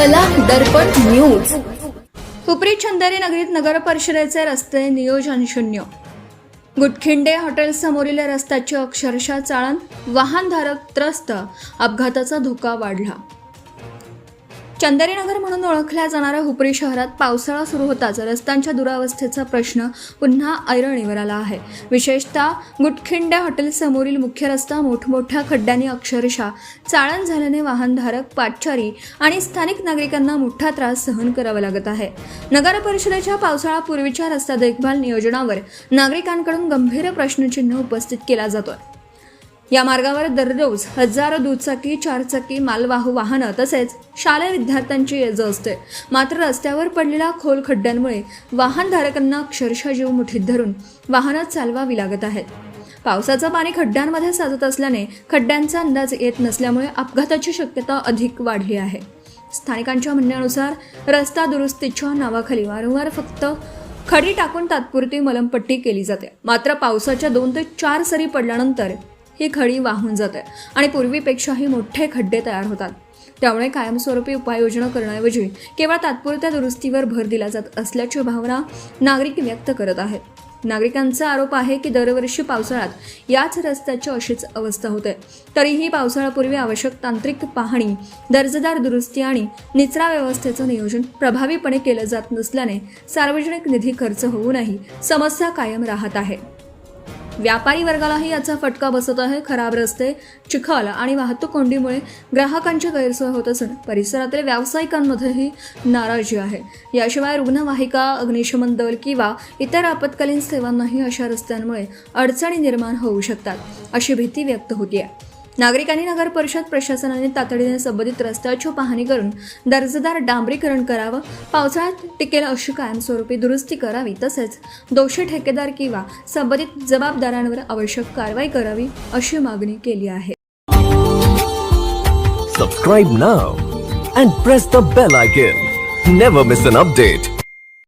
चला दर्पण न्यूज। हुपरी चंदेरी नगरीत नगर परिषदेचे रस्ते नियोजन शून्य। गुटखिंडे हॉटेल समोरील रस्त्याची अक्षरशः चाळण, वाहनधारक त्रस्त, अपघाताचा धोका वाढला। चंदेरी नगर म्हणून ओळखल्या जाणाऱ्या हुपरी शहरात पावसाळा सुरू होताच रस्त्यांच्या दुरावस्थेचा प्रश्न पुन्हा ऐरणीवर आला आहे। विशेषतः गुटखिंडे हॉटेल समोरील मुख्य रस्ता मोठमोठ्या खड्ड्यांनी अक्षरशः चाळण झाल्याने वाहनधारक, पादचारी आणि स्थानिक नागरिकांना मोठा त्रास सहन करावा लागत आहे। नगर परिषदेच्या पावसाळ्यापूर्वीच्या रस्ता देखभाल नियोजनावर नागरिकांकडून गंभीर प्रश्नचिन्ह उपस्थित केला जातोय। या मार्गावर दररोज हजारो दुचाकी, चारचाकी, मालवाहू वाहनं तसेच शालेय विद्यार्थ्यांची ये-जा असते। मात्र रस्त्यावर पडलेल्या खोल खड्ड्यांमुळे वाहनधारकांना अक्षरशः जीव मुठीत धरून वाहनं चालवावी लागत आहेत। पावसाचं पाणी खड्ड्यांमध्ये साचत असल्याने खड्ड्यांचा अंदाज येत नसल्यामुळे अपघाताची शक्यता अधिक वाढली आहे। स्थानिकांच्या म्हणण्यानुसार रस्ता दुरुस्तीच्या नावाखाली वारंवार फक्त खडी टाकून तात्पुरती मलमपट्टी केली जाते। मात्र पावसाच्या 2 ते 4 सरी पडल्यानंतर ही खडी वाहून जाते आणि पूर्वीपेक्षाही मोठे खड्डे तयार होतात। त्यामुळे कायमस्वरूपी उपाययोजना करण्याऐवजी केवळ तात्पुरत्या दुरुस्तीवर भर दिला जात असल्याची भावना नागरिक व्यक्त करत आहेत। नागरिकांचा आरोप आहे की दरवर्षी पावसाळ्यात याच रस्त्याची अशीच अवस्था होते। तरीही पावसाळ्यापूर्वी आवश्यक तांत्रिक पाहणी, दर्जेदार दुरुस्ती आणि निचरा व्यवस्थेचं नियोजन प्रभावीपणे केलं जात नसल्याने सार्वजनिक निधी खर्च होऊनही समस्या कायम राहत आहे। व्यापारी वर्गालाही याचा फटका बसत आहे। खराब रस्ते, चिखल आणि वाहतूक कोंडीमुळे ग्राहकांची गैरसोय होत असून परिसरातील व्यावसायिकांमध्येही नाराजी आहे। याशिवाय रुग्णवाहिका, अग्निशमन दल किंवा इतर आपत्कालीन सेवांनाही अशा रस्त्यांमुळे अडचणी निर्माण होऊ शकतात, अशी भीती व्यक्त होतीये। नागरिकांनी नगर परिषद प्रशासनाने तातडीने संबंधित रस्त्याची पाहणी करून दर्जेदार डांबरीकरण करावं, पावसाळ्यात टिकेल अशी कायमस्वरूपी दुरुस्ती करावी, तसेच दोषी ठेकेदार किंवा संबंधित जबाबदारांवर आवश्यक कारवाई करावी, अशी मागणी केली आहे। Subscribe now and press the bell icon. Never miss an update.